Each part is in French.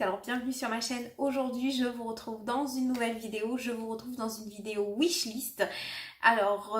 alors bienvenue sur ma chaîne. Aujourd'hui je vous retrouve dans une nouvelle vidéo, je vous retrouve dans une vidéo wishlist. Alors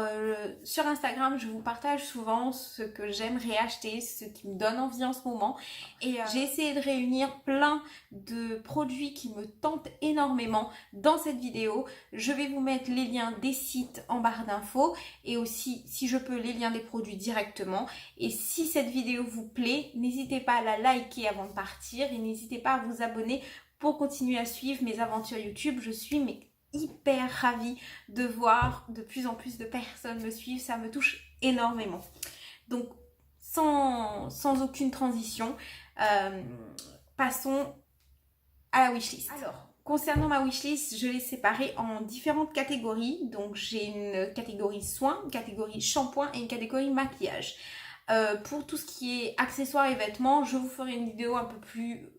sur Instagram je vous partage souvent ce que j'aime réacheter, ce qui me donne envie en ce moment. Et j'ai essayé de réunir plein de produits qui me tentent énormément dans cette vidéo. Je vais vous mettre les liens des sites en barre d'infos et aussi si je peux les liens des produits directement. Et si cette vidéo vous plaît, n'hésitez pas à la liker avant de partir et n'hésitez pas à vous abonner pour continuer à suivre mes aventures YouTube. Je suis hyper ravie de voir de plus en plus de personnes me suivre, ça me touche énormément. Donc sans aucune transition, passons à la wishlist. Alors, concernant ma wishlist, je l'ai séparée en différentes catégories. Donc j'ai une catégorie soins, une catégorie shampoing et une catégorie maquillage. Pour tout ce qui est accessoires et vêtements, je vous ferai une vidéo un peu plus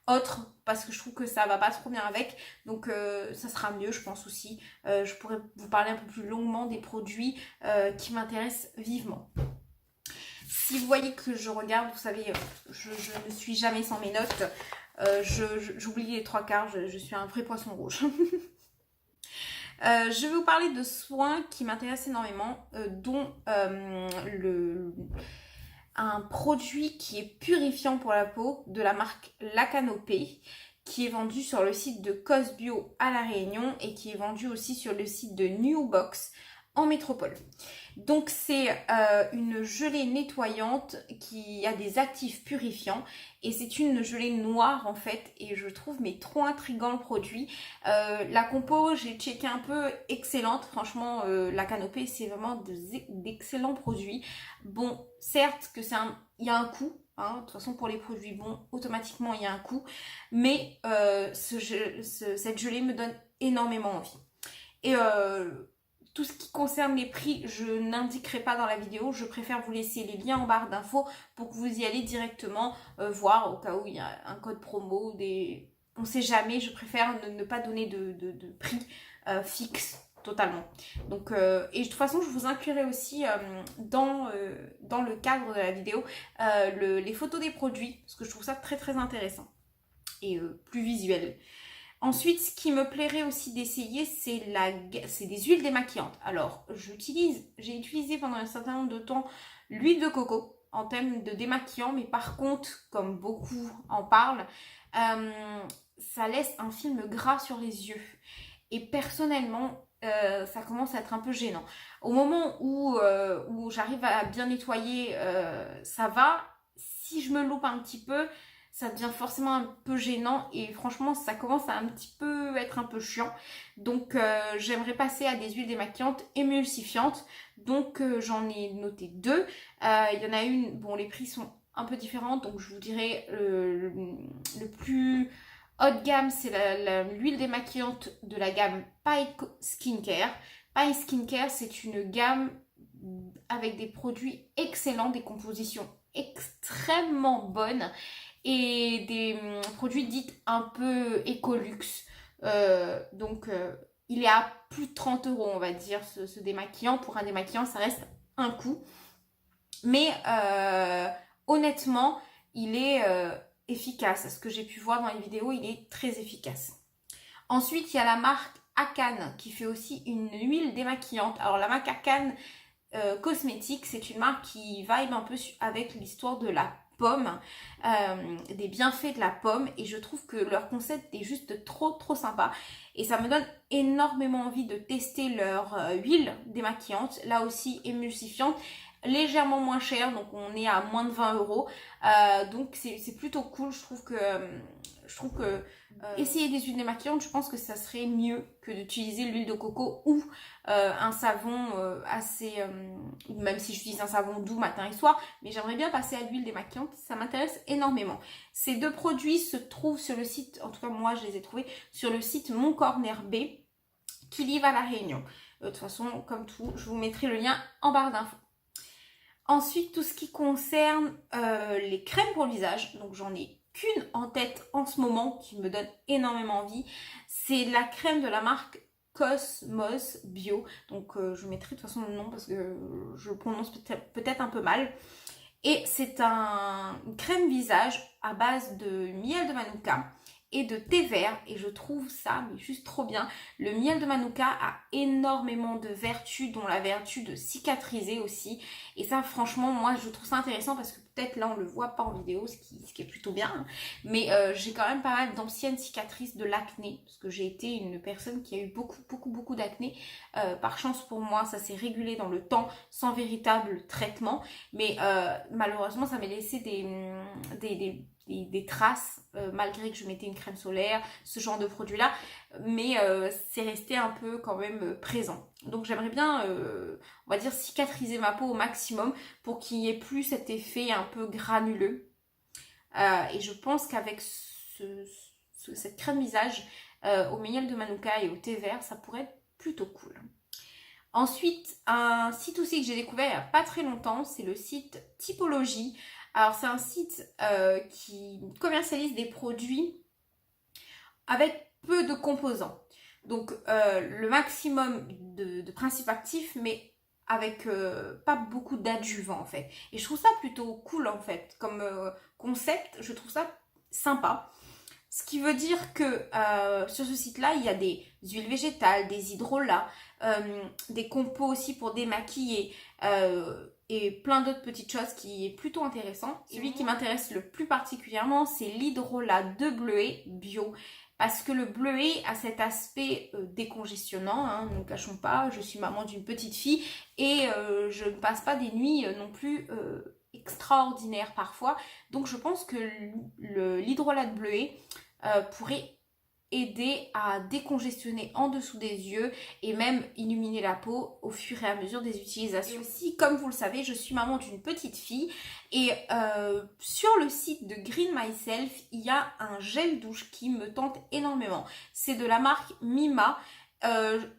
autre parce que je trouve que ça va pas trop bien avec, donc ça sera mieux je pense aussi. Je pourrais vous parler un peu plus longuement des produits qui m'intéressent vivement. Si vous voyez que je regarde, vous savez, je ne suis jamais sans mes notes, j'oublie les trois quarts, je suis un vrai poisson rouge. Je vais vous parler de soins qui m'intéressent énormément, dont un produit qui est purifiant pour la peau de la marque La Canopée, qui est vendu sur le site de Cosbio à La Réunion et qui est vendu aussi sur le site de Newbox en métropole. Donc c'est une gelée nettoyante qui a des actifs purifiants et c'est une gelée noire en fait et je trouve trop intriguant le produit. La compo, j'ai checké un peu, excellente, franchement La Canopée c'est vraiment d'excellents produits. Bon, certes que il y a un coût, hein, de toute façon pour les produits bons automatiquement il y a un coût, mais cette gelée me donne énormément envie. Et tout ce qui concerne les prix, je n'indiquerai pas dans la vidéo. Je préfère vous laisser les liens en barre d'infos pour que vous y allez directement voir au cas où il y a un code promo. On ne sait jamais, je préfère ne pas donner de prix fixe totalement. Donc, et de toute façon, je vous inclurai aussi dans le cadre de la vidéo les photos des produits parce que je trouve ça très intéressant et plus visuel. Ensuite, ce qui me plairait aussi d'essayer, c'est des huiles démaquillantes. Alors, j'ai utilisé pendant un certain nombre de temps l'huile de coco en termes de démaquillant, mais par contre, comme beaucoup en parlent, ça laisse un film gras sur les yeux. Et personnellement, ça commence à être un peu gênant. Au moment où j'arrive à bien nettoyer, ça va. Si je me loupe un petit peu, ça devient forcément un peu gênant et franchement ça commence à un petit peu être un peu chiant. Donc j'aimerais passer à des huiles démaquillantes émulsifiantes. Donc j'en ai noté deux. Il y en a une, bon les prix sont un peu différents, donc je vous dirais le plus haut de gamme c'est l'huile démaquillante de la gamme Pike Skincare. Pike Skincare c'est une gamme avec des produits excellents, des compositions extrêmement bonnes et des produits dits un peu écoluxe. Il est à plus de 30 € on va dire ce démaquillant. Pour un démaquillant ça reste un coût. Mais honnêtement il est efficace. À ce que j'ai pu voir dans les vidéos il est très efficace. Ensuite il y a la marque Akan qui fait aussi une huile démaquillante. Alors la marque Akan cosmétique c'est une marque qui vibe un peu avec l'histoire de la pomme, des bienfaits de la pomme et je trouve que leur concept est juste trop sympa et ça me donne énormément envie de tester leur huile démaquillante, là aussi émulsifiante, légèrement moins chère, donc on est à moins de 20 €, donc c'est plutôt cool. Je trouve que essayer des huiles démaquillantes, je pense que ça serait mieux que d'utiliser l'huile de coco ou un savon même si j'utilise un savon doux matin et soir, mais j'aimerais bien passer à l'huile démaquillante, ça m'intéresse énormément. Ces deux produits se trouvent sur le site, en tout cas moi je les ai trouvés sur le site Mon Corner B qui livre à La Réunion. De toute façon, comme tout, je vous mettrai le lien en barre d'infos. Ensuite, tout ce qui concerne les crèmes pour le visage, donc j'en ai qu'une en tête en ce moment qui me donne énormément envie, c'est la crème de la marque Cosmos Bio, donc je mettrai de toute façon le nom parce que je le prononce peut-être un peu mal. Et c'est une crème visage à base de miel de manuka et de thé vert, et je trouve ça mais juste trop bien. Le miel de manuka a énormément de vertus, dont la vertu de cicatriser aussi, et ça franchement moi je trouve ça intéressant parce que peut-être là on le voit pas en vidéo, ce qui est plutôt bien, hein. Mais j'ai quand même pas mal d'anciennes cicatrices de l'acné, parce que j'ai été une personne qui a eu beaucoup d'acné. Par chance pour moi ça s'est régulé dans le temps sans véritable traitement, mais malheureusement ça m'a laissé des traces, malgré que je mettais une crème solaire, ce genre de produit là, mais c'est resté un peu quand même présent. Donc j'aimerais bien, on va dire, cicatriser ma peau au maximum pour qu'il n'y ait plus cet effet un peu granuleux. Et je pense qu'avec cette crème visage au miel de manuka et au thé vert, ça pourrait être plutôt cool. Ensuite, un site aussi que j'ai découvert il n'y a pas très longtemps, c'est le site Typologie. Alors c'est un site qui commercialise des produits avec peu de composants. Donc le maximum de principes actifs, mais avec pas beaucoup d'adjuvants en fait. Et je trouve ça plutôt cool en fait. Comme concept, je trouve ça sympa. Ce qui veut dire que sur ce site-là, il y a des huiles végétales, des hydrolats, des compos aussi pour démaquiller et plein d'autres petites choses qui est plutôt intéressant. Celui qui m'intéresse le plus particulièrement, c'est l'hydrolat de bleuet bio. Parce que le bleuet a cet aspect décongestionnant, hein, ne nous cachons pas, je suis maman d'une petite fille et je ne passe pas des nuits non plus extraordinaires parfois. Donc je pense que l'hydrolat de bleuet pourrait aider à décongestionner en dessous des yeux et même illuminer la peau au fur et à mesure des utilisations. Et aussi, comme vous le savez, je suis maman d'une petite fille et sur le site de Green Myself, il y a un gel douche qui me tente énormément. C'est de la marque Mima.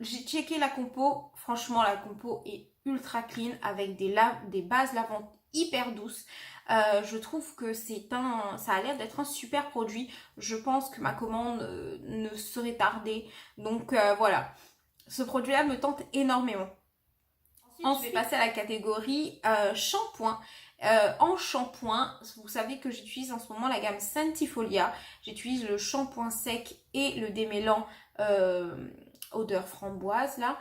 J'ai checké la compo, franchement la compo est ultra clean avec des bases lavantes hyper douces. Je trouve que ça a l'air d'être un super produit. Je pense que ma commande ne serait tardée. Donc voilà, ce produit-là me tente énormément. Ensuite, je vais passer à la catégorie shampoing. En shampoing, vous savez que j'utilise en ce moment la gamme Sentifolia. J'utilise le shampoing sec et le démêlant odeur framboise là.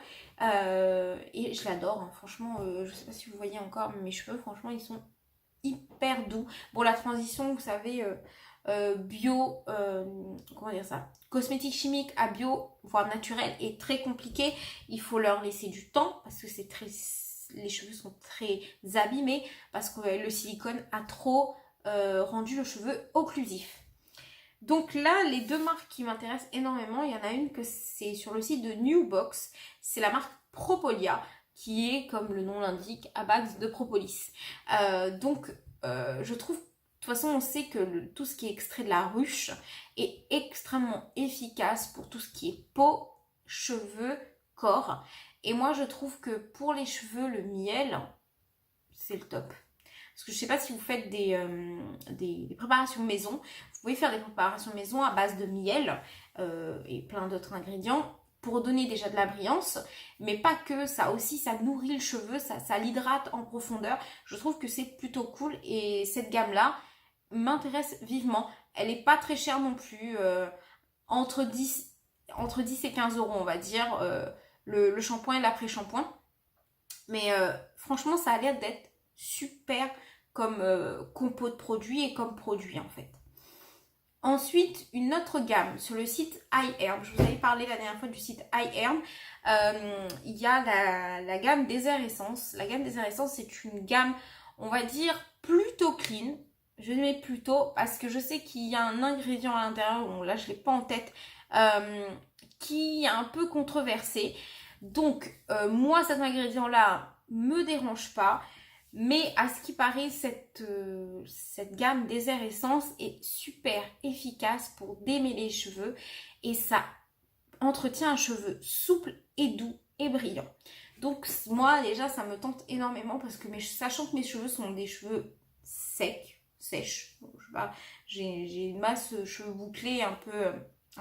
Et je l'adore, hein. Franchement, je sais pas si vous voyez encore mes cheveux, franchement ils sont hyper doux. Bon, la transition, vous savez, bio, comment dire ça, cosmétique chimique à bio, voire naturel, est très compliquée. Il faut leur laisser du temps parce que les cheveux sont très abîmés parce que le silicone a trop rendu le cheveu occlusif. Donc là, les deux marques qui m'intéressent énormément, il y en a une que c'est sur le site de Newbox, c'est la marque Propolia, qui est, comme le nom l'indique, à base de propolis. Je trouve, de toute façon, on sait que tout ce qui est extrait de la ruche est extrêmement efficace pour tout ce qui est peau, cheveux, corps. Et moi, je trouve que pour les cheveux, le miel, c'est le top. Parce que je ne sais pas si vous faites des préparations maison. Vous pouvez faire des préparations maison à base de miel et plein d'autres ingrédients pour donner déjà de la brillance, mais pas que, ça aussi, ça nourrit le cheveu, ça l'hydrate en profondeur. Je trouve que c'est plutôt cool et cette gamme-là m'intéresse vivement. Elle n'est pas très chère non plus, entre 10 et 15 euros, on va dire, le shampoing et l'après-shampoing. Mais franchement, ça a l'air d'être super comme compo de produits et comme produit en fait. Ensuite, une autre gamme sur le site iHerb. Je vous avais parlé la dernière fois du site iHerb. Il y a la gamme Désert Essence. La gamme Désert Essence, c'est une gamme, on va dire, plutôt clean. Je mets plutôt parce que je sais qu'il y a un ingrédient à l'intérieur, bon, là je ne l'ai pas en tête, qui est un peu controversé. Donc, moi, cet ingrédient-là me dérange pas. Mais à ce qui paraît, cette gamme Désert Essence est super efficace pour démêler les cheveux et ça entretient un cheveu souple et doux et brillant. Donc moi déjà ça me tente énormément parce que sachant que mes cheveux sont des cheveux sèches, bon, je sais pas, j'ai une masse cheveux bouclés un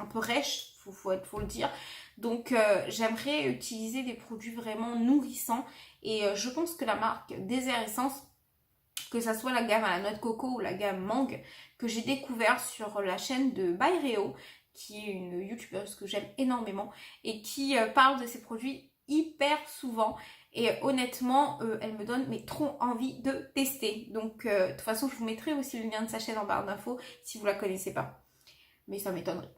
peu rêche, faut le dire. Donc j'aimerais utiliser des produits vraiment nourrissants et je pense que la marque Désert Essence que ça soit la gamme à la noix de coco ou la gamme mangue, que j'ai découvert sur la chaîne de Byréo, qui est une youtubeuse que j'aime énormément et qui parle de ces produits hyper souvent. Et honnêtement, elle me donne mais trop envie de tester. Donc de toute façon, je vous mettrai aussi le lien de sa chaîne en barre d'infos si vous la connaissez pas. Mais ça m'étonnerait.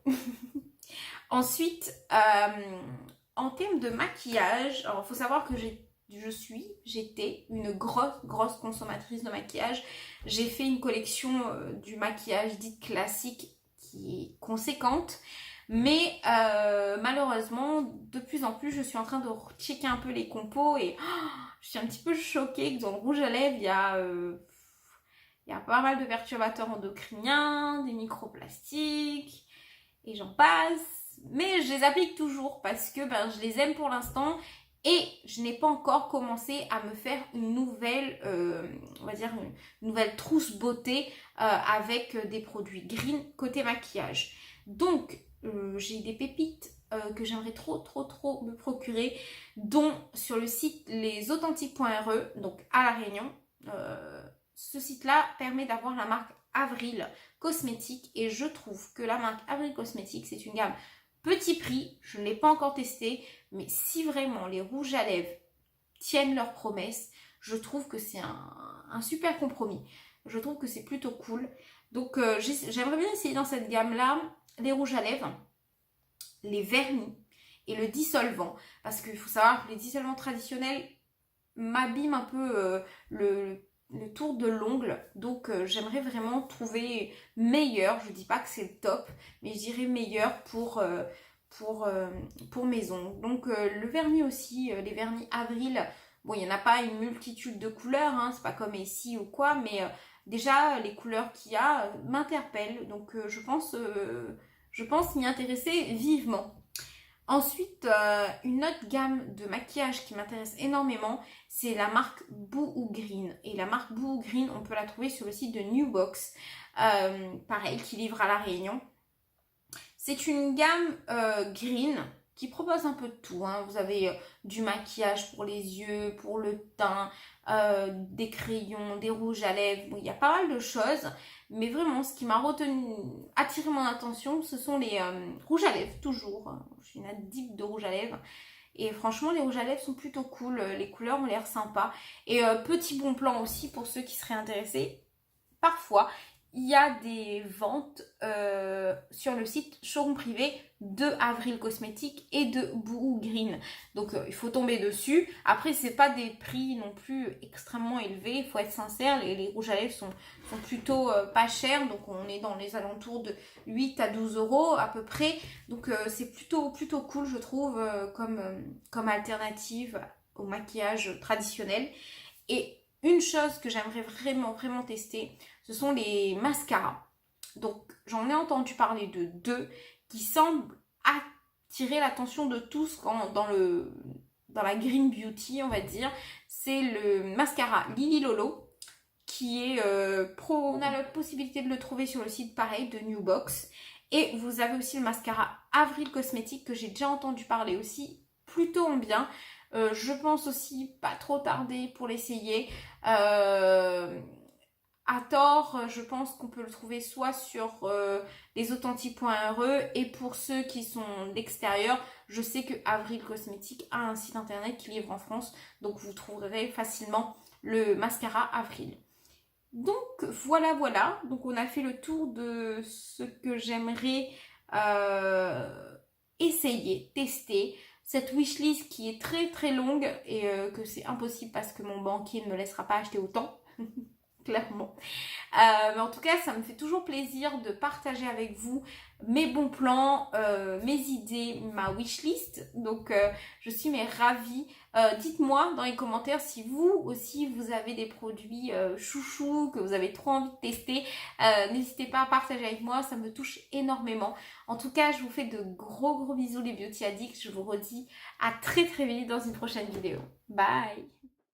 Ensuite, en termes de maquillage, alors il faut savoir que j'étais une grosse consommatrice de maquillage. J'ai fait une collection du maquillage dit classique qui est conséquente. Mais malheureusement, de plus en plus, je suis en train de checker un peu les compos et je suis un petit peu choquée que dans le rouge à lèvres, il y a pas mal de perturbateurs endocriniens, des microplastiques et j'en passe. Mais je les applique toujours parce que je les aime pour l'instant et je n'ai pas encore commencé à me faire une nouvelle, on va dire une nouvelle trousse beauté avec des produits green côté maquillage. Donc, j'ai des pépites que j'aimerais trop me procurer, dont sur le site lesauthentiques.re, donc à La Réunion. Ce site-là permet d'avoir la marque Avril Cosmétiques et je trouve que la marque Avril Cosmétiques, c'est une gamme petit prix, je ne l'ai pas encore testé, mais si vraiment les rouges à lèvres tiennent leurs promesses, je trouve que c'est un super compromis. Je trouve que c'est plutôt cool. Donc j'aimerais bien essayer dans cette gamme-là les rouges à lèvres, les vernis et le dissolvant. Parce qu'il faut savoir que les dissolvants traditionnels m'abîment un peu le tour de l'ongle. Donc j'aimerais vraiment trouver meilleur. Je ne dis pas que c'est le top, mais je dirais meilleur pour mes ongles. Donc le vernis aussi, les vernis Avril. Bon, il n'y en a pas une multitude de couleurs, hein, c'est pas comme ici ou quoi, mais déjà les couleurs qu'il y a m'interpellent. Donc je pense m'y intéresser vivement. Ensuite, une autre gamme de maquillage qui m'intéresse énormément, c'est la marque Boo Green. Et la marque Boo Green, on peut la trouver sur le site de Newbox, pareil, qui livre à La Réunion. C'est une gamme green qui propose un peu de tout, hein. Vous avez du maquillage pour les yeux, pour le teint, des crayons, des rouges à lèvres. Bon, il y a pas mal de choses. Mais vraiment, ce qui m'a attiré mon attention, ce sont les rouges à lèvres, toujours. Je suis une addict de rouges à lèvres. Et franchement, les rouges à lèvres sont plutôt cool. Les couleurs ont l'air sympas. Et petit bon plan aussi pour ceux qui seraient intéressés. Parfois, il y a des ventes sur le site showroom privé de Avril Cosmétiques et de Boo Green. Donc il faut tomber dessus. Après, c'est pas des prix non plus extrêmement élevés, il faut être sincère. Les rouges à lèvres sont plutôt pas chers. Donc on est dans les alentours de 8 à 12 euros à peu près. Donc c'est plutôt cool, je trouve, comme alternative au maquillage traditionnel. Et une chose que j'aimerais vraiment tester, ce sont les mascaras. Donc j'en ai entendu parler de deux qui semblent attirer l'attention de tous dans la green beauty, on va dire. C'est le mascara Lily Lolo qui est on a la possibilité de le trouver sur le site pareil de Newbox. Et vous avez aussi le mascara Avril Cosmétiques que j'ai déjà entendu parler aussi plutôt en bien. Je pense aussi pas trop tarder pour l'essayer. À tort, je pense qu'on peut le trouver soit sur lesauthentiques.re et pour ceux qui sont d'extérieur, je sais que Avril Cosmétiques a un site internet qui livre en France, donc vous trouverez facilement le mascara Avril. Donc voilà, donc on a fait le tour de ce que j'aimerais essayer, tester. Cette wishlist qui est très longue et que c'est impossible parce que mon banquier ne me laissera pas acheter autant. Clairement. Mais en tout cas, ça me fait toujours plaisir de partager avec vous mes bons plans, mes idées, ma wishlist. Donc, je suis ravie. Dites-moi dans les commentaires si vous aussi, vous avez des produits chouchous que vous avez trop envie de tester. N'hésitez pas à partager avec moi, ça me touche énormément. En tout cas, je vous fais de gros bisous les Beauty Addicts. Je vous redis à très vite dans une prochaine vidéo. Bye!